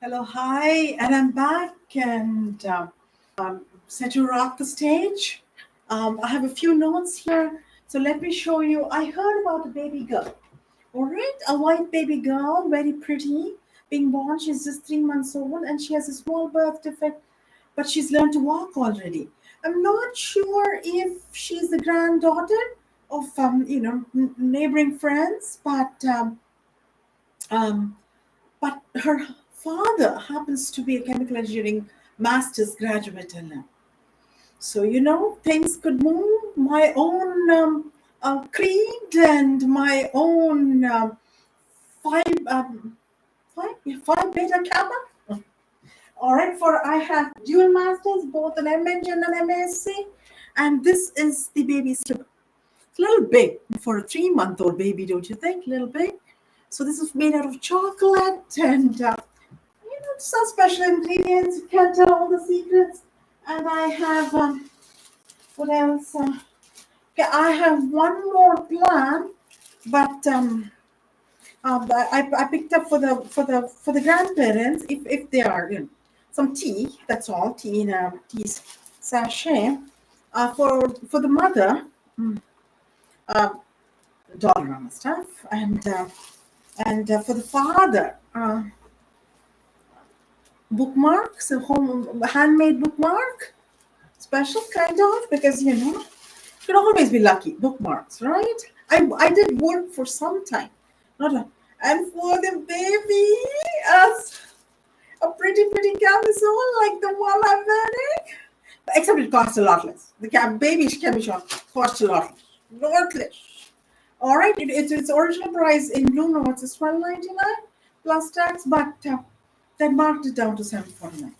Hello, hi, and I'm back and set to rock the stage. I have a few notes here, so let me show you. I heard about a baby girl, all right, a white baby girl, very pretty, being born. She's just 3 months old, and she has a small birth defect, but she's learned to walk already. I'm not sure if she's the granddaughter of neighboring friends, um, but her father happens to be a chemical engineering master's graduate in now. So, things could move. My own creed and my own five beta kappa. All right, for I have dual masters, both an MNG and an MSc, and this is the baby slipper. It's a little big for a 3-month-old baby, don't you think? A little big. So this is made out of chocolate and some special ingredients. You can't tell all the secrets. And I have what else? Okay, I have one more plan, but I picked up for the grandparents if they are some tea. That's all, tea in a tea sachet. For the mother, uh, dollar stuff, and for the father. Bookmarks, a home handmade bookmark, special kind of, because you can always be lucky. Bookmarks, right? I did work for some time, not a, and for the baby, as a pretty camisole like the one I'm wearing, except it costs a lot less. The baby camisole costs a lot less. All right, it's its original price in Blue Notes is $12.99 plus tax, but they marked it down to $7.49.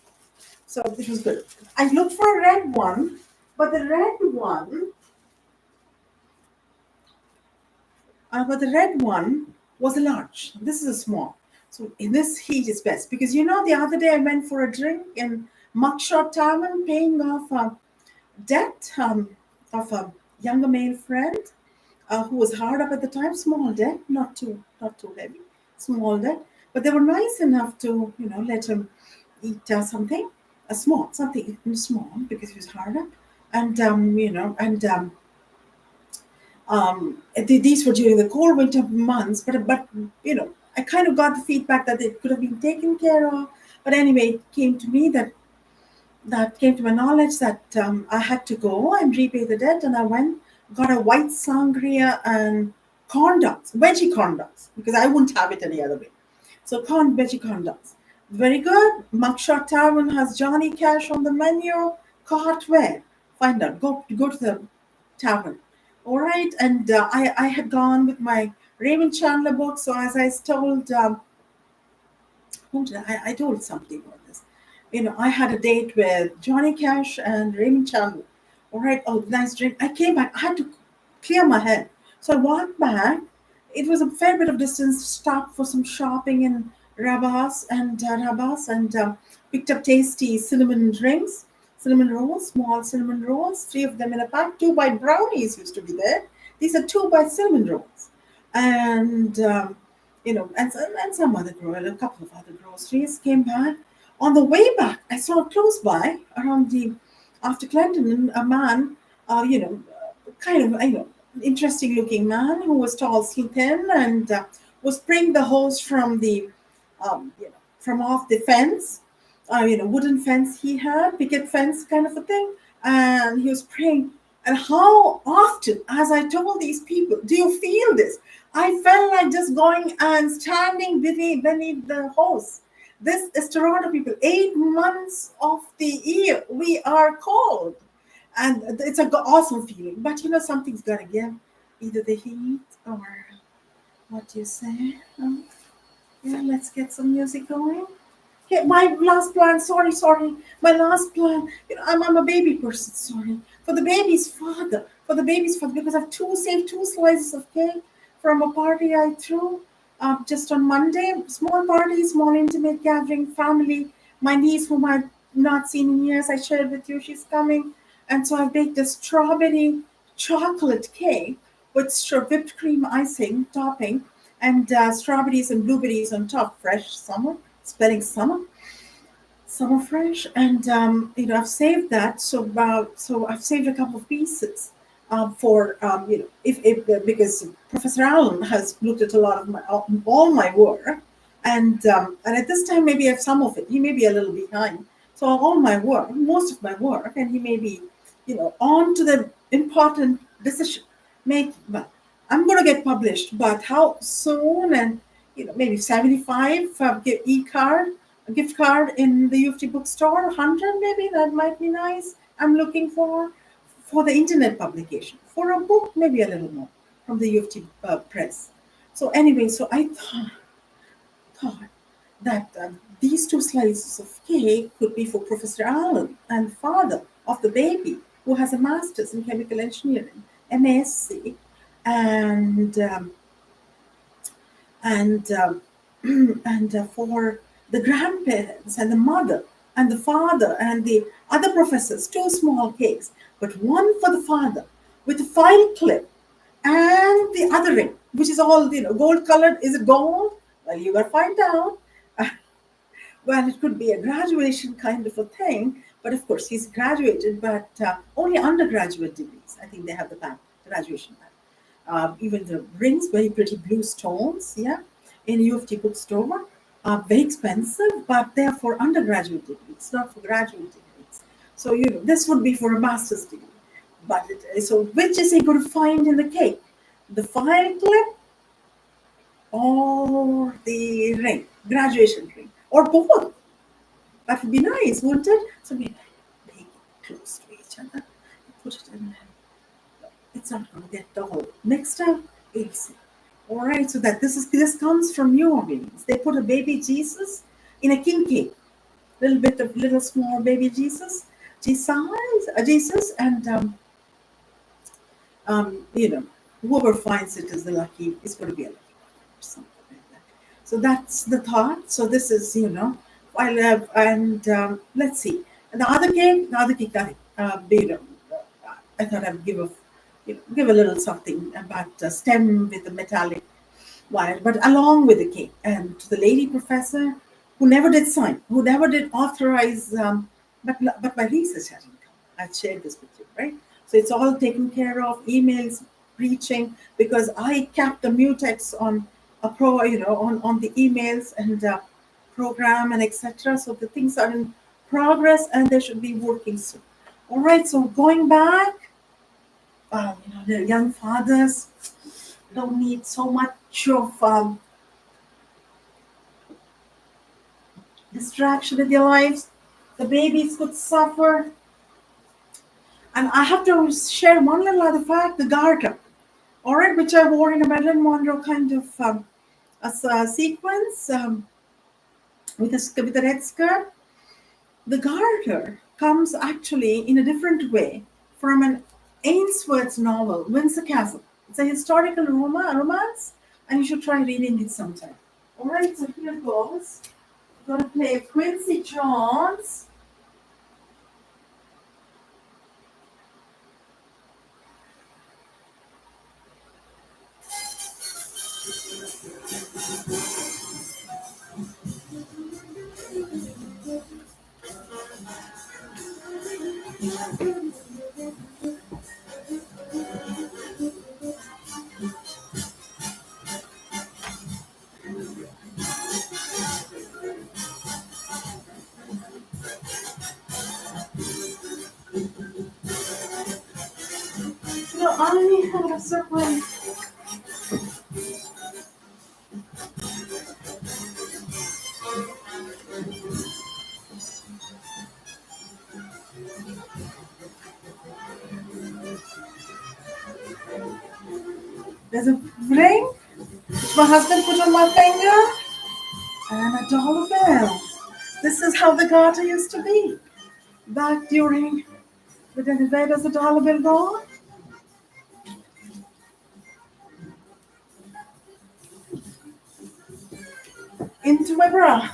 So it was good. I looked for a red one, but the red one was a large. This is a small. So in this heat is best because the other day I went for a drink in Mugshot Tavern, paying off a debt of a younger male friend who was hard up at the time. Small debt, not too heavy, small debt. But they were nice enough to let him eat something, something small because he was hard up, and these were during the cold winter months. But I kind of got the feedback that it could have been taken care of. But anyway, it came to me that came to my knowledge that I had to go and repay the debt, and I went, got a white sangria and corn dogs, veggie corn dogs, because I wouldn't have it any other way. So veggie corn dogs, very good. Mugshot Tavern has Johnny Cash on the menu. Cartware, find out. Go to the tavern. All right, and I had gone with my Raymond Chandler book. So as I told who did I told somebody about this. I had a date with Johnny Cash and Raymond Chandler. All right, oh, nice drink. I came back. I had to clear my head. So I walked back. It was a fair bit of distance, stopped for some shopping in Rabas and picked up tasty cinnamon drinks, cinnamon rolls, small cinnamon rolls, three of them in a pack. 2 by brownies used to be there. These are 2 by cinnamon rolls. And some other a couple of other groceries. Came back. On the way back, I saw close by around the after Clinton a man, kind of interesting looking man who was tall, thin, and was spraying the hose from the from off the fence, wooden fence he had, picket fence kind of a thing, and he was praying. And how often, as I told these people, do you feel this? I felt like just going and standing beneath the hose. This is Toronto people. 8 months of the year we are cold, and it's a awesome feeling. But something's gotta give, either the heat or what do you say? Yeah, let's get some music going. Okay, my last plan. Sorry. My last plan. I'm a baby person. Sorry for the baby's father. For the baby's father, because I've saved 2 slices of cake from a party I threw just on Monday. Small party, small intimate gathering, family. My niece, whom I've not seen in years, I shared with you. She's coming, and so I baked a strawberry chocolate cake with whipped cream icing topping and strawberries and blueberries on top, fresh summer spelling summer fresh, and I've saved that. So I've saved a couple of pieces for if because Professor Allen has looked at a lot of my all my work, and at this time maybe I have some of it. He may be a little behind. So all my work, most of my work, and he may be on to the important decision make. But I'm going to get published, but how soon? And maybe 75 e-card, a gift card in the U of T bookstore, 100 maybe, that might be nice. I'm looking for the internet publication. For a book, maybe a little more from the U of T press. So anyway, so I thought that these two slices of cake could be for Professor Allen and father of the baby who has a master's in chemical engineering, MSc, and and and for the grandparents and the mother and the father and the other professors, two small cakes, but one for the father with a file clip and the other ring, which is all gold colored. Is it gold? Well, you will find out. Well, it could be a graduation kind of a thing, but of course he's graduated, but only undergraduate degrees. I think they have the band, graduation band. Even the rings, very pretty blue stones, yeah, in U of T bookstore, are very expensive, but they're for undergraduate degrees, not for graduate degrees. So this would be for a master's degree. But so which is he going to find in the cake? The file clip or the ring, graduation ring, or both? That would be nice, wouldn't it? So we make it close to each other, put it in there. It's not going to get dull. Next time, we'll see. All right, so that this comes from New Orleans. They put a baby Jesus in a king cake, little small baby Jesus, and whoever finds it is the lucky. It's going to be a lucky or something like that. So that's the thought. So this is I love, and let's see. And the other cake that I thought I'd give a little something about the stem with the metallic wire, but along with the cake. And to the lady professor who never did sign, who never did authorize, but my research hadn't come. I shared this with you, right? So it's all taken care of, emails, reaching, because I capped the mutex on on the emails and program and etc. So the things are in progress and they should be working soon. All right, so going back, the young fathers don't need so much of distraction in their lives. The babies could suffer. And I have to share one little other fact, the garter, all right, which I wore in a Marilyn Monroe kind of a sequence with a red skirt. The garter comes actually in a different way from an Ainsworth's novel, Windsor Castle. It's a historical romance, and you should try reading it sometime. All right, so here goes. I'm going to play Quincy Jones. I have a surprise. There's a ring which my husband put on my finger and a dollar bill. This is how the garter used to be back during the day. Where does the dollar bill go? Into my bra.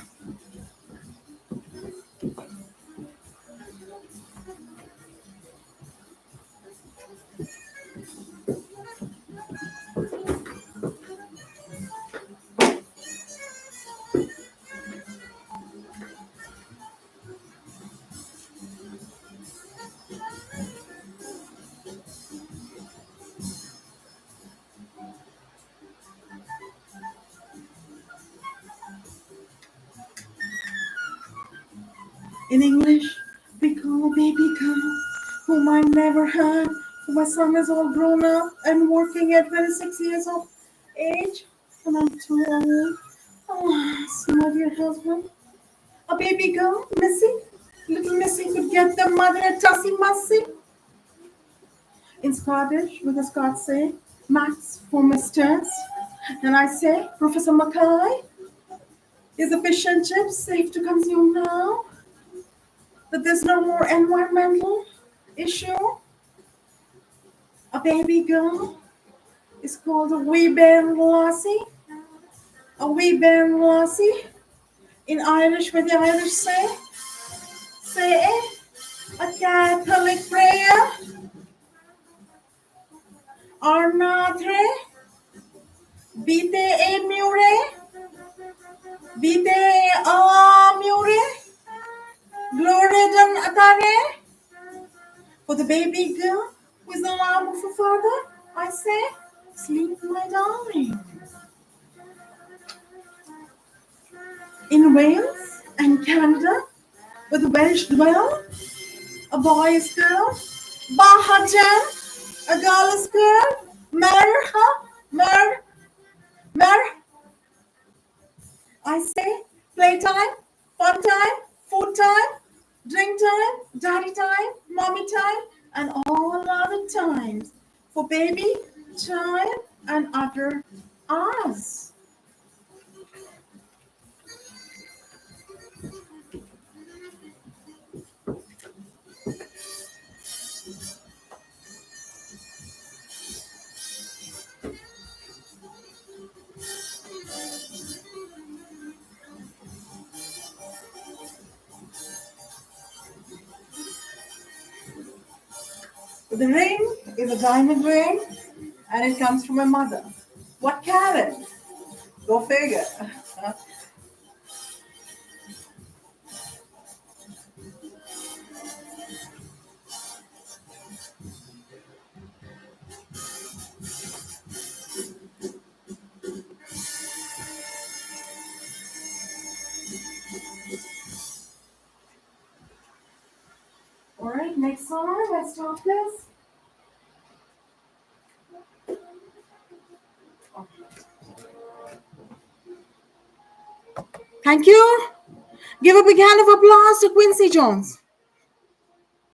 In English, we call a baby girl whom I never had. My son is all grown up and working at 26 years of age, and I'm too old. Oh, so my dear husband. A baby girl, Missy. Little Missy could get the mother at Tussie Mussy. In Scottish, with the Scots say, Max for Misters. And I say, Professor Mackay, is the fish and chips safe to consume now? That there's no more environmental issue? A baby girl is called a wee bairn lassie. A wee bairn lassie. In Irish, what the Irish say a Catholic prayer. Arnatre, bite e mure, bite a mure, glory atare. For the baby girl with the lamb of a father, I say, sleep, my darling. In Wales and Canada, where the Welsh dwell, a boy is girl, Bahajan, a girl is girl, Merha, Mer, I say, playtime, fun time, food time, drink time, daddy time, mommy time, and all other times for baby, child, and other us. The ring is a diamond ring, and it comes from my mother. What carat? Go figure. All right, next song. Let's start this. Thank you. Give a big hand of applause to Quincy Jones.